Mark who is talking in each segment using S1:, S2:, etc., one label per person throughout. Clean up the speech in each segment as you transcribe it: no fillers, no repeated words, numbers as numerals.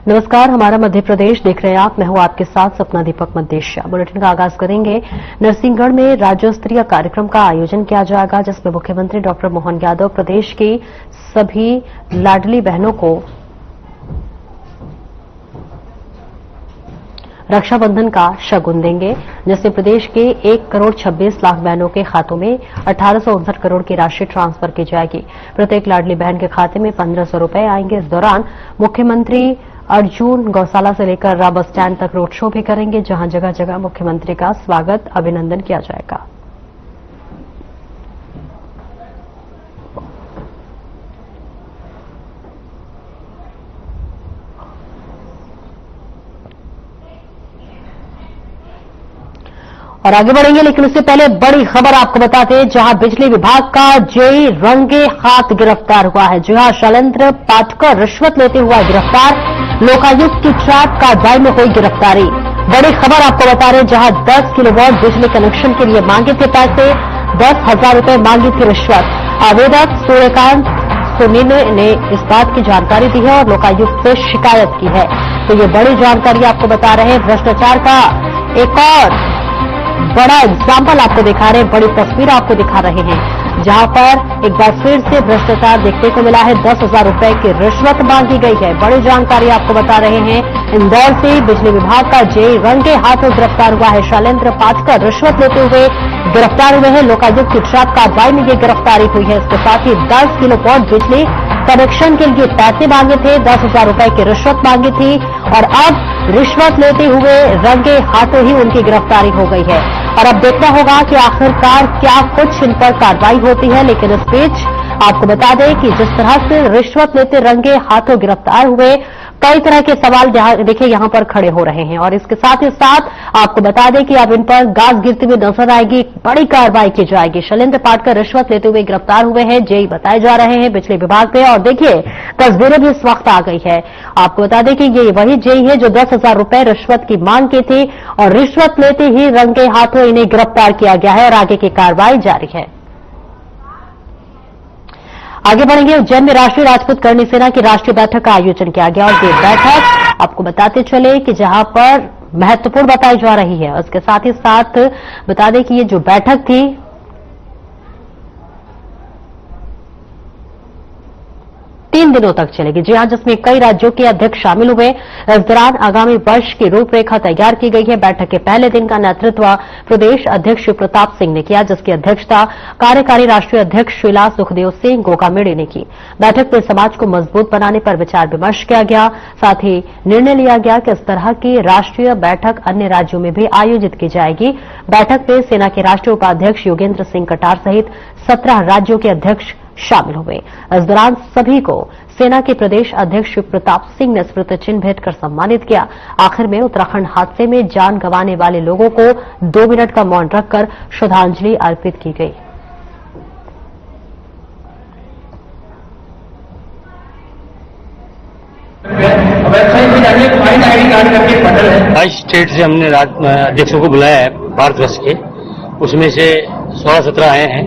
S1: नमस्कार, हमारा मध्य प्रदेश देख रहे हैं आप। मैं हूं आपके साथ सपना दीपक मदेशिया। बुलेटिन का आगाज करेंगे। नरसिंहगढ़ में राज्य स्तरीय कार्यक्रम का आयोजन किया जाएगा, जिसमें मुख्यमंत्री डॉक्टर मोहन यादव प्रदेश की सभी लाडली बहनों को रक्षाबंधन का शगुन देंगे, जिससे प्रदेश के 1,26,00,000 बहनों के खातों में 1859 करोड़ की राशि ट्रांसफर की जाएगी। प्रत्येक लाडली बहन के खाते में 1,500 रुपए आएंगे। इस दौरान मुख्यमंत्री अर्जुन गौशाला से लेकर रा बस स्टैंड तक रोड शो भी करेंगे, जहां जगह जगह मुख्यमंत्री का स्वागत अभिनंदन किया जाएगा। और आगे बढ़ेंगे, लेकिन उससे पहले बड़ी खबर आपको बताते हैं, जहां बिजली विभाग का जेई रंगे हाथ गिरफ्तार हुआ है। जी हां, शैलेंद्र पाटकर रिश्वत लेते हुआ गिरफ्तार। लोकायुक्त की ट्रैप कार्रवाई में हुई गिरफ्तारी। बड़ी खबर आपको बता रहे हैं, जहां 10 किलोवाट बिजली कनेक्शन के लिए मांगे थे पैसे, 10,000 रुपए मांगी थी रिश्वत। आवेदक सूर्यकांत सोनीने ने इस बात की जानकारी दी है और लोकायुक्त से शिकायत की है। तो ये बड़ी जानकारी आपको बता रहे हैं। भ्रष्टाचार का एक और बड़ा एग्जाम्पल आपको दिखा रहे हैं, बड़ी तस्वीर आपको दिखा रहे हैं, जहां पर एक बार फिर से भ्रष्टाचार देखने को मिला है। 10,000 रुपए की रिश्वत मांगी गई है। बड़ी जानकारी आपको बता रहे हैं। इंदौर से बिजली विभाग का जेई रंगे हाथों गिरफ्तार हुआ है। शैलेंद्र पाटकर रिश्वत लेते हुए गिरफ्तार हुए हैं। लोकायुक्त की ट्रैप कार्रवाई में ये गिरफ्तारी हुई है। इसके साथ ही 10 किलोवाट बिजली कनेक्शन के लिए पैसे मांगे थे, 10,000 रुपए की रिश्वत मांगी थी और अब रिश्वत लेते हुए रंगे हाथों ही उनकी गिरफ्तारी हो गई है। और अब देखना होगा कि आखिरकार क्या कुछ इन पर कार्रवाई होती है। लेकिन इस बीच आपको बता दें कि जिस तरह से रिश्वत लेते रंगे हाथों गिरफ्तार हुए, कई तरह के सवाल देखिए यहां पर खड़े हो रहे हैं। और इसके साथ ही साथ आपको बता दें कि अब इन पर गाज गिरती हुई नजर आएगी, बड़ी कार्रवाई की जाएगी। शैलेंद्र पाटकर रिश्वत लेते हुए गिरफ्तार हुए हैं, जेई बताए जा रहे हैं बिजली विभाग में। और देखिए तस्वीरें भी इस वक्त आ गई है। आपको बता दें कि ये वही जेई है जो 10,000 रुपए रिश्वत की मांग की थी और रिश्वत लेते ही रंगे हाथों इन्हें गिरफ्तार किया गया है और आगे की कार्रवाई जारी है। आगे बढ़ेंगे। उज्जैन में राष्ट्रीय राजपूत करणी सेना की राष्ट्रीय बैठक का आयोजन किया गया और ये बैठक आपको बताते चले कि जहां पर महत्वपूर्ण बताई जा रही है। उसके साथ ही साथ बता दें कि ये जो बैठक थी 3 दिनों तक चलेगी। जी हां, जिसमें कई राज्यों के अध्यक्ष शामिल हुए। इस दौरान आगामी वर्ष की रूपरेखा तैयार की गई है। बैठक के पहले दिन का नेतृत्व प्रदेश अध्यक्ष प्रताप सिंह ने किया, जिसकी अध्यक्षता कार्यकारी राष्ट्रीय अध्यक्ष शीला सुखदेव सिंह गोगामेड़े ने की। बैठक में समाज को मजबूत बनाने पर विचार विमर्श किया गया। साथ ही निर्णय लिया गया कि इस तरह की राष्ट्रीय बैठक अन्य राज्यों में भी आयोजित की जाएगी। बैठक में सेना के राष्ट्रीय उपाध्यक्ष योगेंद्र सिंह कटार सहित 17 राज्यों के अध्यक्ष शामिल हुए। इस दौरान सभी को सेना के प्रदेश अध्यक्ष प्रताप सिंह ने स्मृति चिन्ह भेंट कर सम्मानित किया। आखिर में उत्तराखंड हादसे में जान गंवाने वाले लोगों को 2 मिनट का मौन रखकर श्रद्धांजलि अर्पित की गई।
S2: आज स्टेट से हमने अध्यक्षों को बुलाया है भारतवर्ष के, उसमें से 16-17 आए हैं।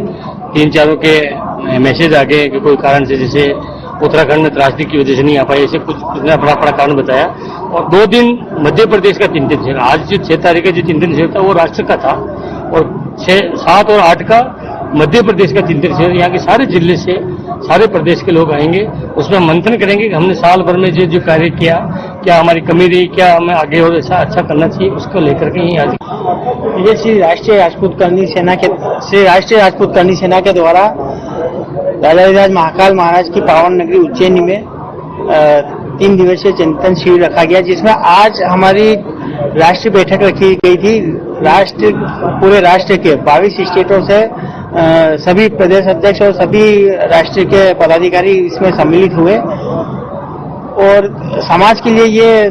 S2: 3-4 के मैसेज आ गए कि कोई कारण से, जैसे उत्तराखंड में त्रासदी की वजह से नहीं आ पाए, ऐसे कुछ बड़ा कारण बताया। और 2 दिन मध्य प्रदेश का चिंतन शिविर, आज जो 6 तारीख का जो चिंतन शिविर था वो राष्ट्र का था और 6, 7 और 8 का मध्य प्रदेश का चिंतन शिविर। यहाँ के सारे जिले से सारे प्रदेश के लोग आएंगे। उसमें मंथन करेंगे कि हमने साल भर में जो कार्य किया, क्या हमारी कमी रही, क्या हमें आगे और ऐसा अच्छा करना चाहिए, उसको लेकर के ही आज
S3: ये श्री राष्ट्रीय राजपूत करणी सेना के द्वारा राजाधिराज महाकाल महाराज की पावन नगरी उज्जैन में 3 दिवसीय चिंतन शिविर रखा गया, जिसमें आज हमारी राष्ट्रीय बैठक रखी गई थी। पूरे राष्ट्र के 22 स्टेटों से सभी प्रदेश अध्यक्ष और सभी राष्ट्र के पदाधिकारी इसमें सम्मिलित हुए और समाज के लिए ये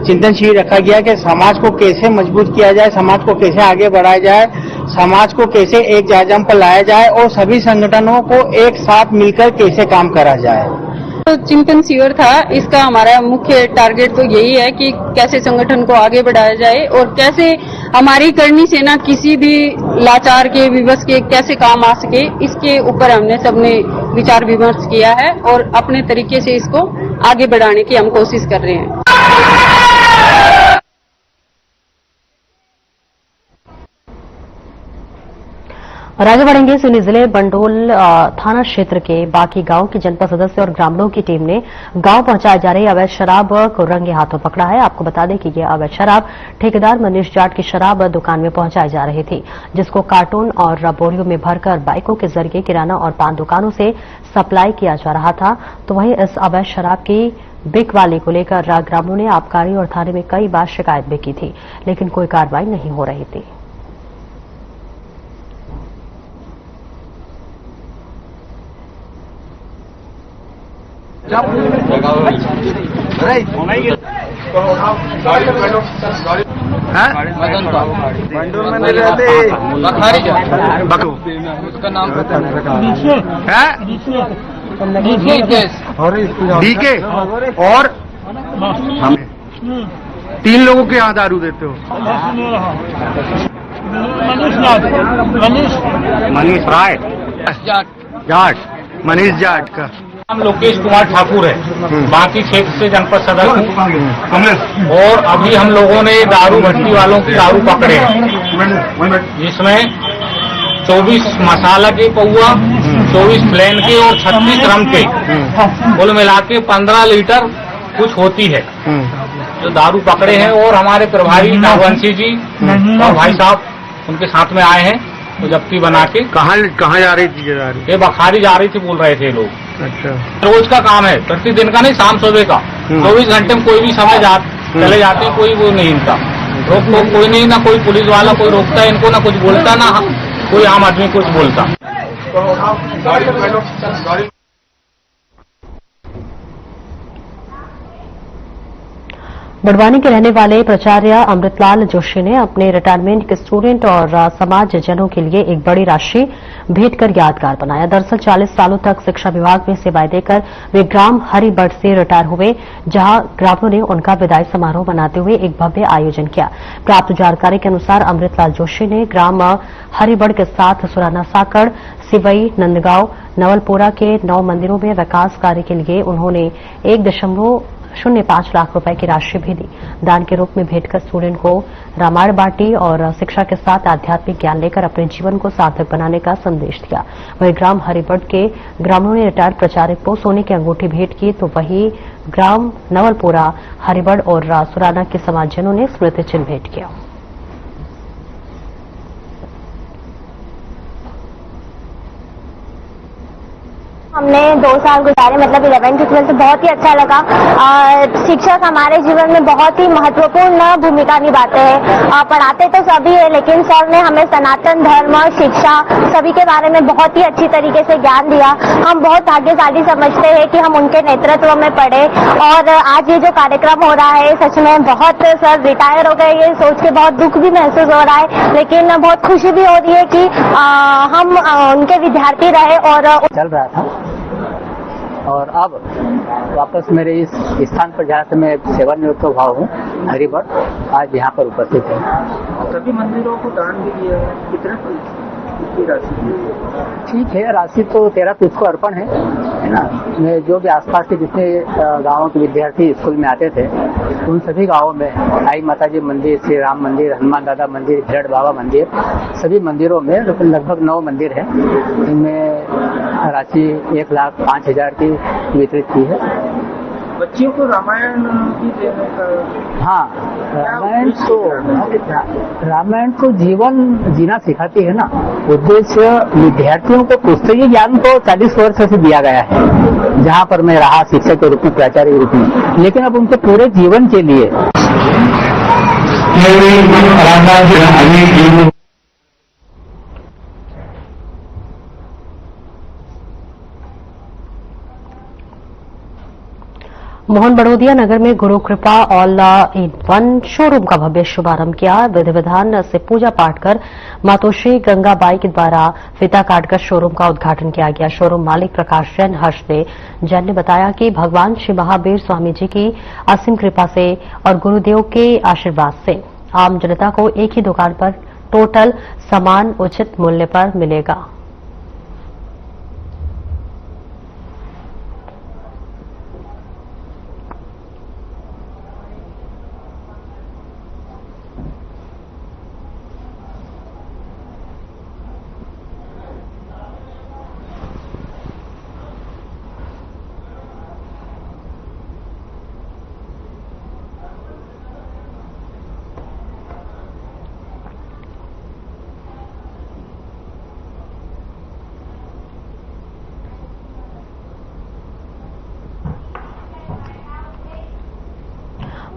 S3: चिंतन शिविर रखा गया कि समाज को कैसे मजबूत किया जाए, समाज को कैसे आगे बढ़ाया जाए, समाज को कैसे एक जायजाम पर लाया जाए और सभी संगठनों को एक साथ मिलकर कैसे काम करा जाए।
S4: तो चिंतन शिविर था, इसका हमारा मुख्य टारगेट तो यही है कि कैसे संगठन को आगे बढ़ाया जाए और कैसे हमारी करनी सेना किसी भी लाचार के विवश के कैसे काम आ सके, इसके ऊपर हमने सबने विचार विमर्श किया है और अपने तरीके से इसको आगे बढ़ाने की हम कोशिश कर रहे हैं।
S1: और आगे बढ़ेंगे। सिवनी जिले बंडोल थाना क्षेत्र के बाकी गांव की जनपद सदस्य और ग्रामीणों की टीम ने गांव पहुंचाई जा रही अवैध शराब को रंगे हाथों पकड़ा है। आपको बता दें कि यह अवैध शराब ठेकेदार मनीष जाट की शराब दुकान में पहुंचाई जा रही थी, जिसको कार्टून और बोरियों में भरकर बाइकों के जरिए किराना और पान दुकानों से सप्लाई किया जा रहा था। तो वहीं इस अवैध शराब की बिक वाली को लेकर ग्रामीणों ने आबकारी और थाने में कई बार शिकायत भी की थी, लेकिन कोई कार्रवाई नहीं हो रही थी।
S3: मंडोर में नहीं रहते,
S5: उसका नाम
S6: डीके और हमें 3 लोगों के यहाँ दारू देते हो। मनीष राय जाट, मनीष जाट का
S2: नाम लोकेश कुमार ठाकुर है, बाकी क्षेत्र से जनपद सदस्य हूँ। और अभी हम लोगों ने दारू भट्टी वालों की दारू पकड़े हैं, जिसमें 24 मसाला के पौआ, 24 प्लेन के और 36 रम के, कुल मिला के 15 लीटर कुछ होती है जो दारू पकड़े हैं। और हमारे प्रभारी नागवंशी जी और भाई साहब उनके साथ में आए हैं, तो जब्ती बना के।
S6: कहाँ जा रही थी ये दारू?
S2: ये बखारी जा रही थी बोल रहे थे लोग।
S6: अच्छा,
S2: रोज का काम है, प्रतिदिन का नहीं, शाम सुबह का। 24 घंटे में कोई भी समय चले जाते हैं, कोई वो नहीं इनका रोक टोक कोई नहीं, ना कोई पुलिस वाला कोई रोकता है इनको, ना कुछ बोलता, ना कोई आम आदमी कुछ बोलता।
S1: बड़वानी के रहने वाले प्राचार्य अमृतलाल जोशी ने अपने रिटायरमेंट के स्टूडेंट और समाजजनों के लिए एक बड़ी राशि भेंट कर यादगार बनाया। दरअसल 40 सालों तक शिक्षा विभाग में सेवाएं देकर वे ग्राम हरिबड़ से रिटायर हुए, जहां ग्रामीणों ने उनका विदाई समारोह मनाते हुए एक भव्य आयोजन किया। प्राप्त जानकारी के अनुसार अमृतलाल जोशी ने ग्राम हरिबड़ के साथ सुराना साकड़, सिवई, नंदगांव, नवलपुरा के 9 मंदिरों में विकास कार्य के लिए उन्होंने 1.05 लाख रुपए की राशि भी दी। दान के रूप में भेंट कर स्टूडेंट को रामायण बांटी और शिक्षा के साथ आध्यात्मिक ज्ञान लेकर अपने जीवन को सार्थक बनाने का संदेश दिया। वहीं ग्राम हरिबड़ के ग्रामीणों ने रिटायर्ड प्राचार्य को सोने की अंगूठी भेंट की, तो वहीं ग्राम नवलपुरा, हरिबड़ और सुराना के समाजजनों ने स्मृति चिन्ह भेंट किया।
S7: हमने 2 साल गुजारे, मतलब 11th 12th, बहुत ही अच्छा लगा। शिक्षक हमारे जीवन में बहुत ही महत्वपूर्ण भूमिका निभाते हैं। पढ़ाते तो सभी है, लेकिन सर ने हमें सनातन धर्म, शिक्षा सभी के बारे में बहुत ही अच्छी तरीके से ज्ञान दिया। हम बहुत भाग्यशाली समझते हैं कि हम उनके नेतृत्व में पढ़े। और आज ये जो कार्यक्रम हो रहा है, सच में बहुत, सर रिटायर हो गए ये सोच के बहुत दुख भी महसूस हो रहा है, लेकिन बहुत खुशी भी हो रही है कि हम उनके विद्यार्थी रहे। और
S8: चल रहा था और अब वापस मेरे इस स्थान पर जहाँ से मैं सेवानिवृत्त हुआ हूँ, हरिबड़, आज यहाँ पर उपस्थित है।
S3: सभी मंदिरों को दान भी दिया है, कितने राशि?
S8: ठीक है, राशि तो 13 तुझको अर्पण है ना। मैं जो भी आसपास के जितने गांवों के विद्यार्थी स्कूल में आते थे, उन सभी गांवों में आई माता जी मंदिर, श्री राम मंदिर, हनुमान दादा मंदिर, हिरड बाबा मंदिर, सभी मंदिरों में लगभग 9 मंदिर है। इनमें राशि 1,05,000 की वितरित की है।
S3: बच्चियों को रामायण भी देने का?
S8: हाँ, रामायण तो जीवन जीना सिखाती है ना। उद्देश्य विद्यार्थियों को पुस्तकीय ज्ञान तो 40 वर्ष से दिया गया है, जहाँ पर मैं रहा शिक्षक के रूप में, प्राचार्य के रूप में, लेकिन अब उनके पूरे जीवन के लिए
S1: मोहन बड़ोदिया नगर में गुरु कृपा ऑल इन वन शोरूम का भव्य शुभारंभ किया। विधि विधान से पूजा पाठ कर मातोश्री गंगाबाई के द्वारा फीता काटकर शोरूम का उद्घाटन किया गया। शोरूम मालिक प्रकाश जैन हर्षदेव जैन ने बताया कि भगवान श्री महावीर स्वामी जी की असीम कृपा से और गुरुदेव के आशीर्वाद से आम जनता को एक ही दुकान पर टोटल सामान उचित मूल्य पर मिलेगा।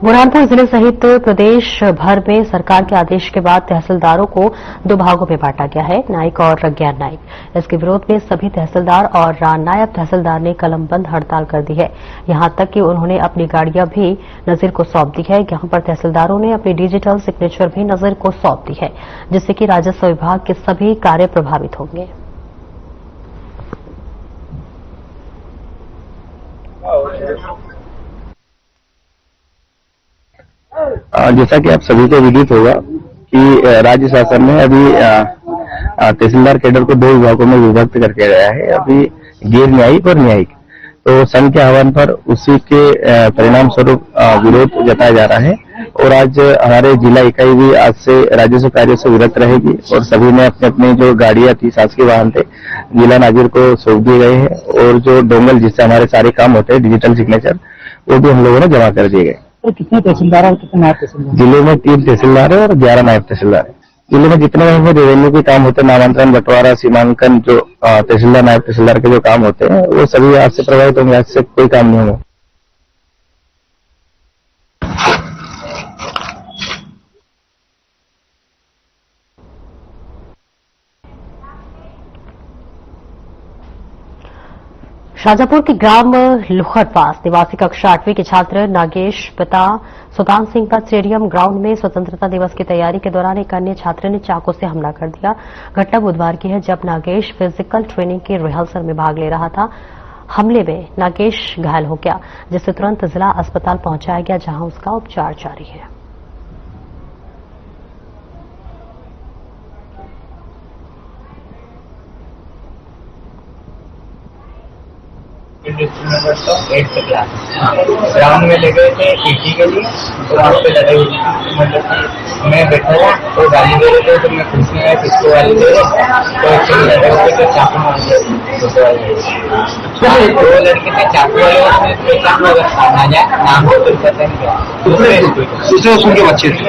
S1: बुरहानपुर जिले सहित प्रदेश भर में सरकार के आदेश के बाद तहसीलदारों को दो भागों में बांटा गया है, नायक और गैर नायक। इसके विरोध में सभी तहसीलदार और नायब तहसीलदार ने कलमबंद हड़ताल कर दी है। यहां तक कि उन्होंने अपनी गाड़ियां भी नजीर को सौंप दी है। यहां पर तहसीलदारों ने अपनी डिजिटल सिग्नेचर भी नजीर को सौंप दी है, जिससे कि राजस्व विभाग के सभी कार्य प्रभावित होंगे।
S5: जैसा कि आप सभी को विदित होगा कि राज्य शासन ने अभी तहसीलदार कैडर को दो विभागों में विभक्त करके गया है, अभी गैर न्यायिक और न्यायिक। तो संघ के आह्वान पर उसी के परिणाम स्वरूप विरोध जताया जा रहा है और आज हमारे जिला इकाई भी आज से राजस्व कार्य से विरत रहेगी और सभी ने अपने अपने जो गाड़ियां थी, शासकीय वाहन थे, जिला नाजिर को सौंप दिए गए हैं और जो डोंगल जिससे हमारे सारे काम होते हैं, डिजिटल सिग्नेचर, वो भी हम लोगों ने जमा कर दिए गए।
S8: तो कितने तहसीलदार और कितने नायब तहसीलदार?
S5: जिले में 3 तहसीलदार है और 11 नायब तहसीलदार है। जिले में जितने भी रेवेन्यू के काम होते हैं, नामांतरण, बंटवारा, सीमांकन, जो तहसीलदार नायब तहसीलदार के जो काम होते हैं, वो सभी आज से प्रभावित होंगे। आज से कोई काम नहीं होगा।
S1: शाजापुर के ग्राम लुखर पास निवासी कक्षा 8वीं के छात्र नागेश पिता सुल्तान सिंह पर स्टेडियम ग्राउंड में स्वतंत्रता दिवस की तैयारी के दौरान एक अन्य छात्र ने चाकू से हमला कर दिया। घटना बुधवार की है, जब नागेश फिजिकल ट्रेनिंग के रिहर्सल में भाग ले रहा था। हमले में नागेश घायल हो गया, जिसे तुरंत जिला अस्पताल पहुंचाया गया, जहां उसका उपचार जारी है।
S3: ग्राउंड में ले गए थे पीटी के लिए, तो वहाँ पे लड़ाई, मतलब कि मैं बैठा था तो गाली दे रहे थे, तो मैं पूछने गया किसको गाली दे रहे, तो एक्चुअली लड़े हुए थे, चाकू मार दिया दो लड़के थे, चाकू वाले उसमें चाकू अगर आ जाए नाम हो तो पता नहीं क्या दूसरे स्कूल के बच्चे थे।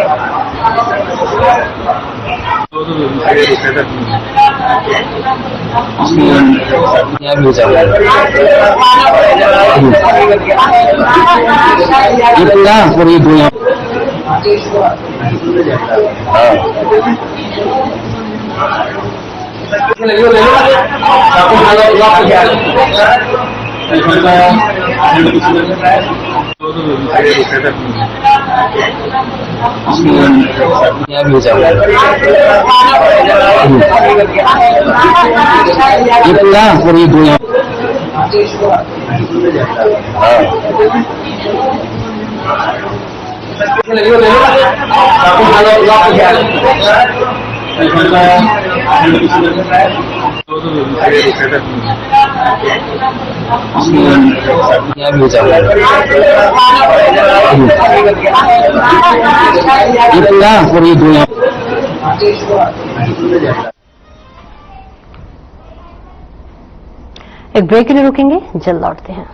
S1: एक ब्रेक के लिए रुकेंगे, जल्द लौटते हैं।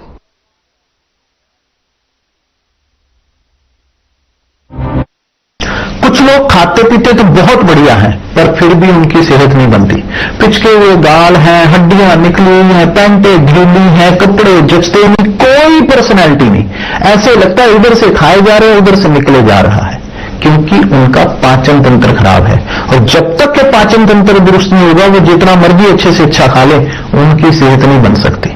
S9: कुछ लोग खाते पीते तो बहुत बढ़िया हैं, पर फिर भी उनकी सेहत नहीं बनती। पिचके हुए गाल हैं, हड्डियां निकली हुई हैं, पैंटें ढीली हैं, कपड़े जचते नहीं, कोई पर्सनैलिटी नहीं। ऐसे लगता है इधर से खाए जा रहे हैं, उधर से निकले जा रहा है, क्योंकि उनका पाचन तंत्र खराब है। और जब तक के पाचन तंत्र दुरुस्त नहीं होगा, वो जितना मर्जी अच्छे से अच्छा खा ले, उनकी सेहत नहीं बन सकती।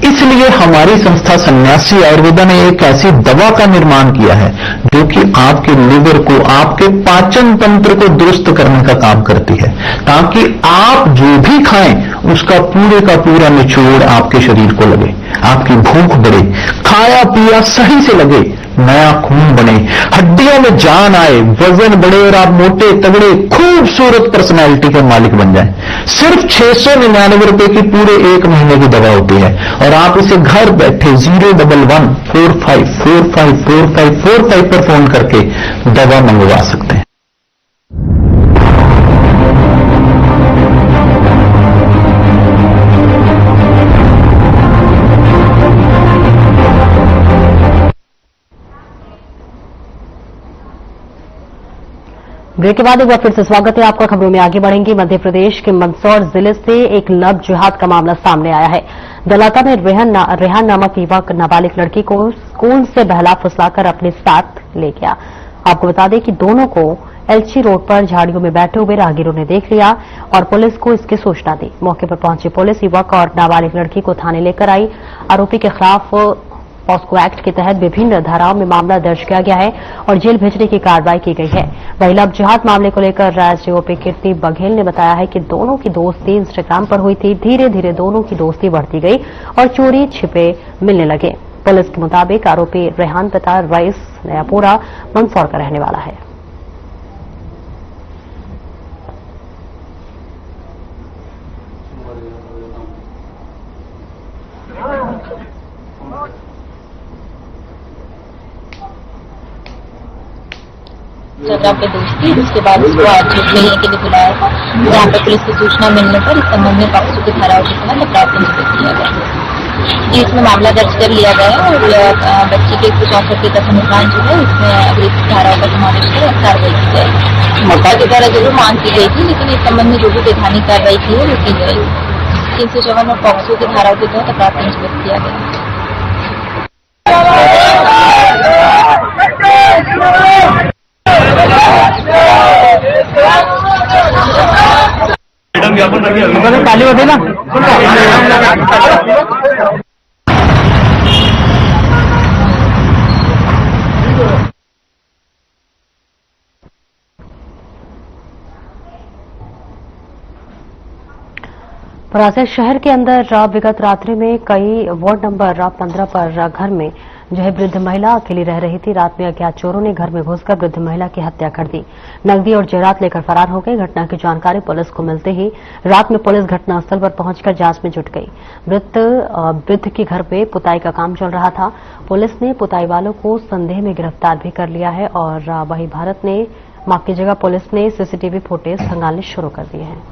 S9: इसलिए हमारी संस्था सन्यासी आयुर्वेदा ने एक ऐसी दवा का निर्माण किया है जो कि आपके लीवर को, आपके पाचन तंत्र को दुरुस्त करने का काम करती है, ताकि आप जो भी खाएं उसका पूरे का पूरा निचोड़ आपके शरीर को लगे, आपकी भूख बढ़े, खाया पिया सही से लगे, नया खून बने, हड्डियों में जान आए, वजन बढ़े और आप मोटे तगड़े खूबसूरत पर्सनैलिटी के मालिक बन जाएं। सिर्फ 699 रुपए की पूरे 1 महीने की दवा होती है और आप इसे घर बैठे 01145454545 पर फोन करके दवा मंगवा सकते हैं।
S1: ब्रेक के बाद एक बार फिर से स्वागत है आपका। खबरों में आगे बढ़ेंगे। मध्य प्रदेश के मंदसौर जिले से एक लव जिहाद का मामला सामने आया है। दलाता में रेहान नामक युवक नाबालिग लड़की को स्कूल से बहला फुसलाकर अपने साथ ले गया। आपको बता दें कि दोनों को एलची रोड पर झाड़ियों में बैठे हुए राहगीरों ने देख लिया और पुलिस को इसकी सूचना दी। मौके पर पहुंची पुलिस युवक और नाबालिग लड़की को थाने लेकर आई। आरोपी के खिलाफ पॉस्को एक्ट के तहत विभिन्न धाराओं में मामला दर्ज किया गया है और जेल भेजने की कार्रवाई की गई है। वहीं लव जिहाद मामले को लेकर राज्य ओपी कीर्ति बघेल ने बताया है कि दोनों की दोस्ती इंस्टाग्राम पर हुई थी। धीरे धीरे दोनों की दोस्ती बढ़ती गई और चोरी छिपे मिलने लगे। पुलिस के मुताबिक आरोपी रेहान पिता रईस नयापुरा मंदसौर का रहने वाला है।
S10: जगह पे दोस्ती, उसके बाद उसको आज मिलने के लिए बुलाया था, जहाँ पे पुलिस की सूचना मिलने पर इस संबंध में पॉक्सो की धाराओं के तहत अपराध पंजीकृत किया गया। इसमें मामला दर्ज कर लिया गया और बच्ची के कुछ औसत के तथ्यानुमान जो है इसमें अगली धाराओं का समावेश कर कार्रवाई की जाएगी। मुद्दा के द्वारा जरूर मांग की गई थी, लेकिन इस संबंध में जो भी वैधानिक कार्रवाई की है वो की जाएगी। 354 और पॉक्सो की धाराओं के तहत अपराध पंजीकृत किया गया।
S3: ताली बजे ना
S1: परासिया शहर के अंदर विगत रात्रि में कई वार्ड नंबर 15 पर घर में जो है वृद्ध महिला अकेली रह रही थी। रात में अज्ञात चोरों ने घर में घुसकर वृद्ध महिला की हत्या कर दी। नकदी और जेवरात लेकर फरार हो गए। घटना की जानकारी पुलिस को मिलते ही रात में पुलिस घटनास्थल पर पहुंचकर जांच में जुट गई। वृद्ध के घर पे पुताई का काम चल रहा था। पुलिस ने पुताई वालों को संदेह में गिरफ्तार भी कर लिया है और वहीं माफ कीजिएगा पुलिस ने सीसीटीवी फुटेज खंगालने शुरू कर दिए हैं।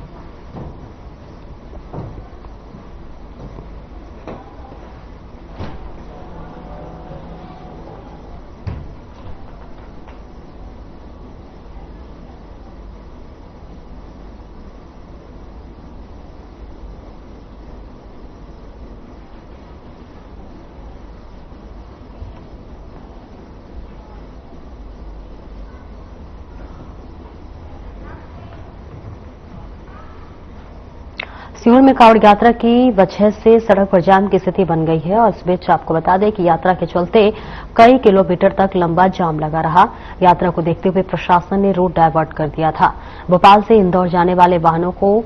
S1: सीहोर में कांवड़ यात्रा की वजह से सड़क पर जाम की स्थिति बन गई है और इस बीच आपको बता दें कि यात्रा के चलते कई किलोमीटर तक लंबा जाम लगा रहा। यात्रा को देखते हुए प्रशासन ने रूट डायवर्ट कर दिया था। भोपाल से इंदौर जाने वाले वाहनों को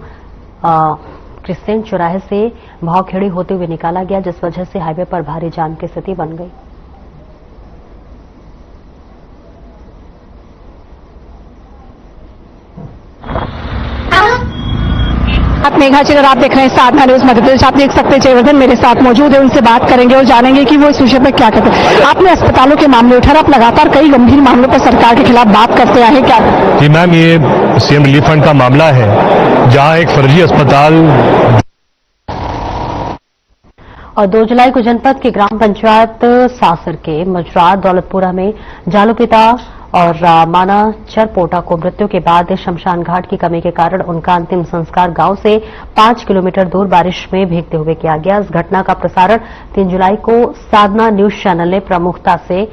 S1: क्रिस्टेंट चौराहे से भावखेड़ी होते हुए निकाला गया, जिस वजह से हाईवे पर भारी जाम की स्थिति बन गई।
S11: मेघाचल आप देख रहे हैं साधना न्यूज मध्य प्रदेश। आप देख सकते हैं जयवर्धन मेरे साथ मौजूद है, उनसे बात करेंगे और जानेंगे कि वो इस विषय पर क्या कहते हैं। आपने अस्पतालों के मामले उठा, आप लगातार कई गंभीर मामलों पर सरकार के खिलाफ बात करते आए, क्या?
S12: जी मैम, ये सीएम रिलीफ फंड का मामला है, जहां एक फर्जी अस्पताल
S1: और 2 जुलाई को जनपद के ग्राम पंचायत सासर के मजरा दौलतपुरा में जालू पिता और माना चरपोटा को मृत्यु के बाद शमशान घाट की कमी के कारण उनका अंतिम संस्कार गांव से 5 किलोमीटर दूर बारिश में भीगते हुए किया गया। इस घटना का प्रसारण 3 जुलाई को साधना न्यूज चैनल ने प्रमुखता से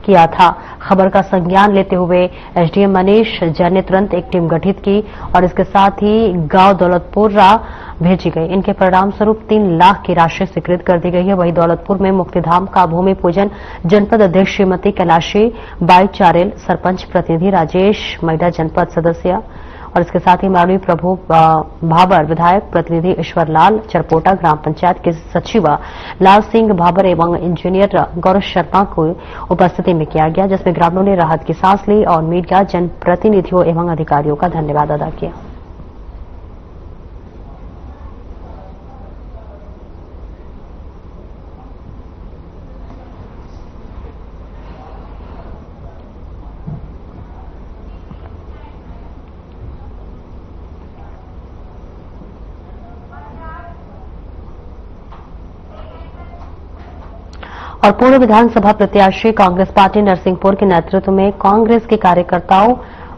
S1: किया था। खबर का संज्ञान लेते हुए एसडीएम मनीष जैन ने तुरंत एक टीम गठित की और इसके साथ ही गांव दौलतपुरा भेजी गई। इनके परिणाम स्वरूप 3 लाख की राशि स्वीकृत कर दी गई है। वहीं दौलतपुर में मुक्तिधाम का भूमि पूजन जनपद अध्यक्ष श्रीमती कैलाशी बाई चारेल, सरपंच प्रतिनिधि राजेश मैडा, जनपद सदस्य और इसके साथ ही माननीय प्रभु भाबर, विधायक प्रतिनिधि ईश्वर लाल चरपोटा, ग्राम पंचायत के सचिव लाल सिंह भाबर एवं इंजीनियर गौरव शर्मा को उपस्थिति में किया गया, जिसमें ग्रामीणों ने राहत की सांस ली और मीडिया, जनप्रतिनिधियों एवं अधिकारियों का धन्यवाद अदा किया। और पूर्व विधानसभा प्रत्याशी कांग्रेस पार्टी नरसिंहपुर के नेतृत्व में कांग्रेस के कार्यकर्ताओं,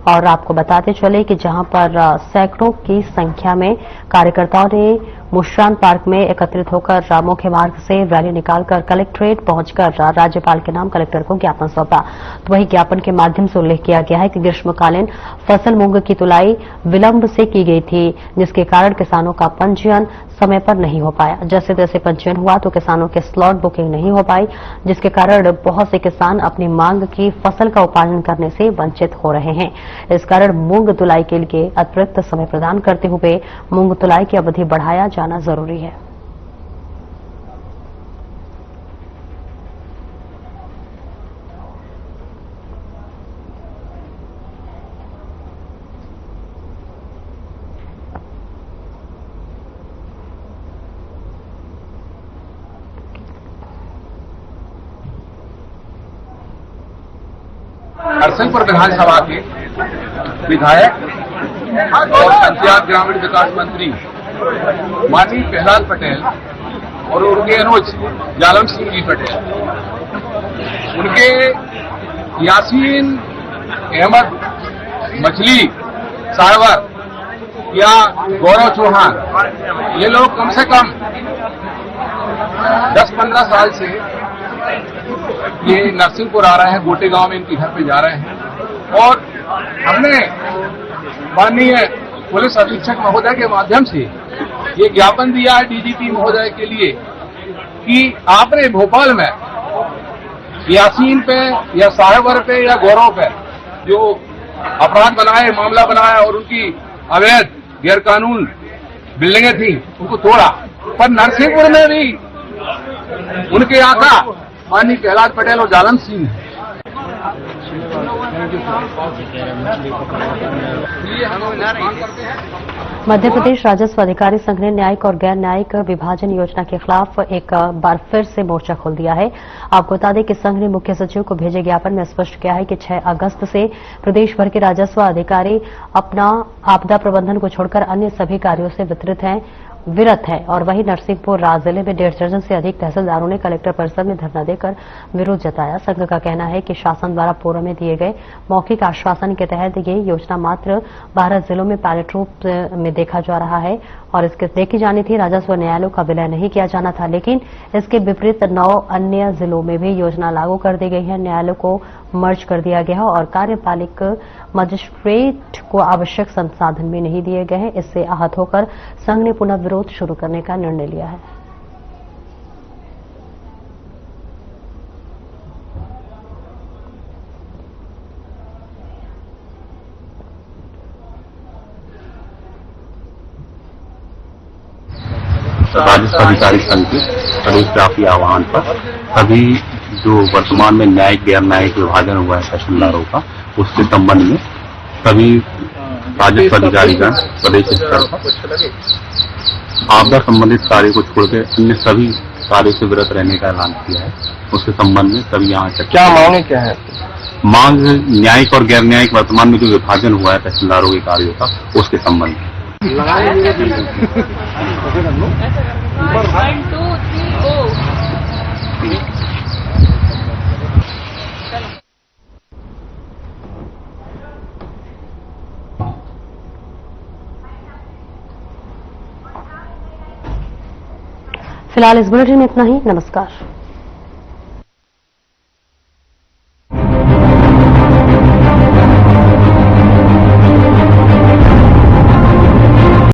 S1: और आपको बताते चले कि जहां पर सैकड़ों की संख्या में कार्यकर्ताओं ने मुश्रान पार्क में एकत्रित होकर मुख्य मार्ग से रैली निकालकर कलेक्ट्रेट पहुंचकर राज्यपाल के नाम कलेक्टर को ज्ञापन सौंपा। तो वही ज्ञापन के माध्यम से उल्लेख किया गया है कि ग्रीष्मकालीन फसल मूंग की तुलाई विलंब से की गई थी, जिसके कारण किसानों का पंजीयन समय पर नहीं हो पाया। जैसे तैसे पंजीयन हुआ तो किसानों के स्लॉट बुकिंग नहीं हो पाई, जिसके कारण बहुत से किसान अपनी मांग की फसल का उत्पादन करने से वंचित हो रहे हैं। इस कारण मूंग तुलाई के लिए अतिरिक्त समय प्रदान करते हुए मूंग तुलाई की अवधि बढ़ाया जाना जरूरी है।
S13: नरसिंहपुर विधानसभा के विधायक और पंचायत ग्रामीण विकास मंत्री माननीय प्रहलाद पटेल और उनके अनुज जालम सिंह जी पटेल, उनके यासीन अहमद मछली साहवर या गौरव चौहान, ये लोग कम से कम 10-15 साल से ये नरसिंहपुर आ रहे हैं, गोटे गांव में इनके घर पे जा रहे हैं। और हमने माननीय पुलिस अधीक्षक महोदय के माध्यम से ये ज्ञापन दिया है डीजीपी महोदय के लिए कि आपने भोपाल में यासीन पे या साहवर पे या गौरव पे जो अपराध बनाए, मामला बनाया और उनकी अवैध गैरकानून बिल्डिंगें थी उनको तोड़ा, पर नरसिंहपुर में भी उनके आका माननीय प्रहलाद पटेल और जालम सिंह
S1: मध्य प्रदेश राजस्व अधिकारी संघ ने न्यायिक और गैर न्यायिक विभाजन योजना के खिलाफ एक बार फिर से मोर्चा खोल दिया है। आपको बता दें कि संघ ने मुख्य सचिव को भेजे ज्ञापन में स्पष्ट किया है कि 6 अगस्त से प्रदेश भर के राजस्व अधिकारी अपना आपदा प्रबंधन को छोड़कर अन्य सभी कार्यों से विरत है। और वहीं नरसिंहपुर जिले में 1.5 दर्जन से अधिक तहसीलदारों ने कलेक्टर परिसर में धरना देकर विरोध जताया। संघ का कहना है कि शासन द्वारा पूर्व में दिए गए मौखिक आश्वासन के तहत ये योजना मात्र 12 जिलों में पायलट रूप में देखा जा रहा है और इसके देखी जानी थी राजस्व न्यायालयों का विलय नहीं किया जाना था, लेकिन इसके विपरीत 9 अन्य जिलों में भी योजना लागू कर दी गई है। न्यायालयों को मर्ज कर दिया गया है और कार्यपालिक मजिस्ट्रेट को आवश्यक संसाधन भी नहीं दिए गए हैं। इससे आहत होकर संघ ने पुनः विरोध शुरू करने का निर्णय लिया है।
S5: राजस्व अधिकारी संघ के प्रदेशव्यापी आह्वान पर सभी जो वर्तमान में न्यायिक गैर न्यायिक विभाजन हुआ है तहसीलदारों का, उसके संबंध में सभी राजस्व अधिकारीगण प्रदेश स्तर पर आपदा संबंधित कार्य को छोड़कर अन्य सभी कार्यों से विरत रहने का ऐलान किया है। उसके संबंध में सभी यहाँ
S6: क्या मांगे क्या है?
S5: मांग न्यायिक और गैर न्यायिक वर्तमान में जो विभाजन हुआ है तहसीलदारों के कार्यों का, उसके संबंध में।
S1: फिलहाल इस बुलेटिन में इतना ही। नमस्कार।